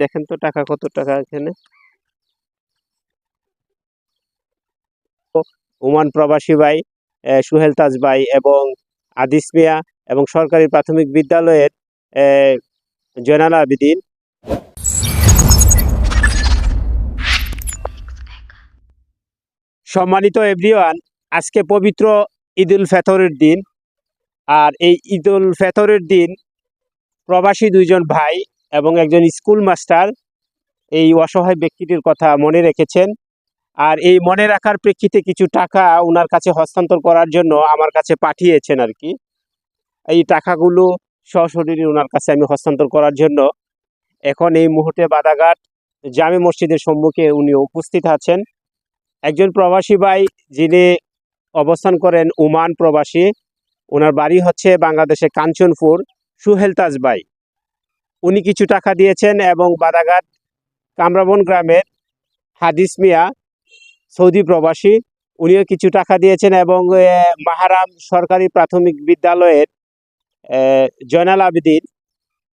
দেখেন তো টাকা কত টাকা এখানে। ওমান প্রবাসী ভাই, সুহেল তাজ ভাই এবং আদিস মিয়া এবং সরকারি প্রাথমিক বিদ্যালয়ের জয়নাল আবেদিন। সম্মানিত এভরিওয়ান, আজকে পবিত্র ঈদ উল ফিতরের দিন। আর এই ঈদ উল ফিতরের দিন প্রবাসী দুইজন ভাই এবং একজন স্কুল মাস্টার এই অসহায় ব্যক্তিটির কথা মনে রেখেছেন। আর এই মনে রাখার প্রেক্ষিতে কিছু টাকা ওনার কাছে হস্তান্তর করার জন্য আমার কাছে পাঠিয়েছেন আর কি। এই টাকাগুলো সশরীরে ওনার কাছে আমি হস্তান্তর করার জন্য এখন এই মুহূর্তে বাদাঘাট জামে মসজিদের সম্মুখে উনি উপস্থিত আছেন। একজন প্রবাসী ভাই যিনি অবস্থান করেন ওমান প্রবাসী, ওনার বাড়ি হচ্ছে বাংলাদেশে কাঞ্চনপুর, সুহেল তাজ ভাই, উনি কিছু টাকা দিয়েছেন। এবং বাদাঘাট কামরাবন গ্রামের হাদিস মিয়া সৌদি প্রবাসী, উনিও কিছু টাকা দিয়েছেন। এবং মাহারাম সরকারি প্রাথমিক বিদ্যালয়ের জয়নাল আবেদিন,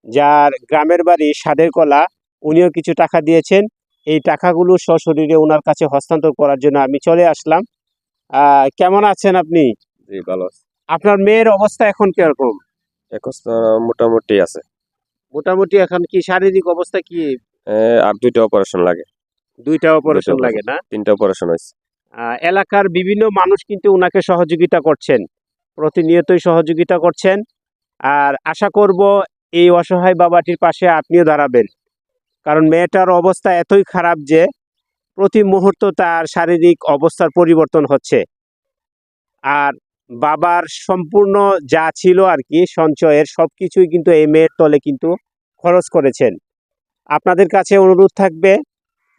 যার গ্রামের বাড়ি সাদেরকলা, উনিও কিছু টাকা দিয়েছেন। এই টাকাগুলো সশরীরে ওনার কাছে হস্তান্তর করার জন্য আমি চলে আসলাম। কেমন আছেন আপনি? জি, ভালো আছি। আপনার মেয়ের অবস্থা এখন কিরকম? এখন তো মোটামুটি আছে। মোটামুটি এখন কি শারীরিক অবস্থা কি? আর দুইটা অপারেশন লাগে। দুইটা অপারেশন লাগে না? তিনটা অপারেশন হয়েছে। এলাকার বিভিন্ন মানুষ কিন্তু ওনাকে সহযোগিতা করছেন, প্রতিনিয়তই সহযোগিতা করছেন। আর আশা করব এই অসহায় বাবাটির পাশে আপনিও দাঁড়াবেন, কারণ মেয়েটার অবস্থা এতই খারাপ যে প্রতি মুহূর্ত তার শারীরিক অবস্থার পরিবর্তন হচ্ছে। আর বাবার সম্পূর্ণ যা ছিল আর কি সঞ্চয়ের সব কিছুই কিন্তু এই মেয়ের তলে কিন্তু খরচ করেছেন। আপনাদের কাছে অনুরোধ থাকবে,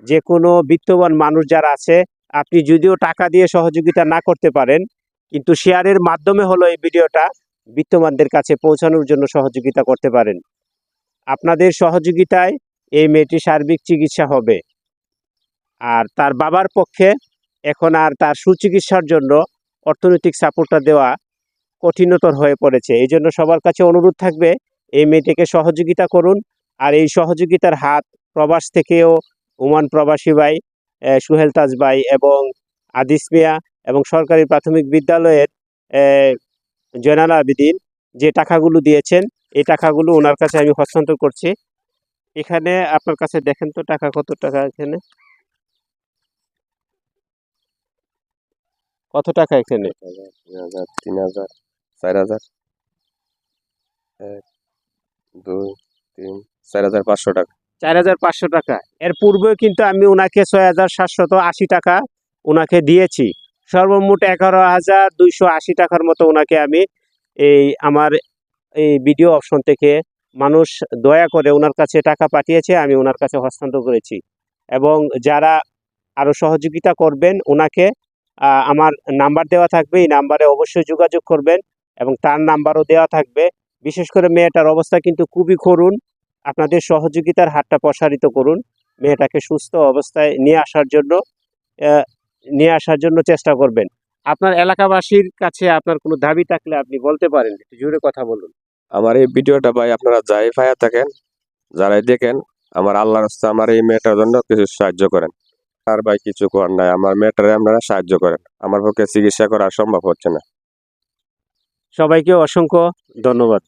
যে কোনো বিত্তবান মানুষ যারা আছে, আপনি যদিও টাকা দিয়ে সহযোগিতা না করতে পারেন, কিন্তু শেয়ারের মাধ্যমে হলো এই ভিডিওটা বিত্তবানদের কাছে পৌঁছানোর জন্য সহযোগিতা করতে পারেন। আপনাদের সহযোগিতায় এই মেয়েটির সার্বিক চিকিৎসা হবে। আর তার বাবার পক্ষে এখন আর তার সুচিকিৎসার জন্য অর্থনৈতিক সাপোর্টটা দেওয়া কঠিনতর হয়ে পড়েছে। এই জন্য সবার কাছে অনুরোধ থাকবে, এই মেয়েটিকে সহযোগিতা করুন। আর এই সহযোগিতার হাত প্রবাস থেকেও ওমান প্রবাসী ভাই, সুহেল তাজ ভাই এবং আদিস মিয়া এবং সরকারি প্রাথমিক বিদ্যালয়ের জয়নাল আবেদিন যে টাকাগুলো দিয়েছেন, এই টাকাগুলো ওনার কাছে আমি হস্তান্তর করছি। এখানে আপনার কাছে দেখেন তো টাকা কত টাকা, এখানে কত টাকা? এখানে 2000, 3000, 4000, 1, 2, 3, 4500 টাকা। 4500 টাকা। এর পূর্বেও কিন্তু আমি ওনাকে 6780 টাকা ওনাকে দিয়েছি। সর্বমোট 11280 টাকার মতো ওনাকে আমি আমার এই ভিডিও অপশন থেকে মানুষ দয়া করে ওনার কাছে টাকা পাঠিয়েছে, আমি ওনার কাছে হস্তান্তর করেছি। এবং যারা আরও সহযোগিতা করবেন ওনাকে, আমার নাম্বার দেওয়া থাকবে, এই নাম্বারে অবশ্যই যোগাযোগ করবেন এবং তার নাম্বারও দেওয়া থাকবে। বিশেষ করে মেয়েটার অবস্থা কিন্তু খুবই করুণ। আপনাদের সহযোগিতার হাতটা প্রসারিত করুন, মেয়েটাকে সুস্থ অবস্থায় নিয়ে আসার জন্য চেষ্টা করবেন। আপনার এলাকাবাসীর কাছে আপনার কোনো দাবি থাকলে আপনি বলতে পারেন, একটু জোরে কথা বলুন। আমার এই ভিডিওটা ভাই আপনারা যাই পাইয়া থাকেন, যারাই দেখেন, আমার আল্লাহর রাস্তা আমার এই মেয়েটার জন্য কিছু সাহায্য করেন। আর ভাই কিছু করার নাই, আমার মেয়েটারে আপনারা সাহায্য করেন, আমার পক্ষে চিকিৎসা করা সম্ভব হচ্ছে না। সবাইকে অসংখ্য ধন্যবাদ।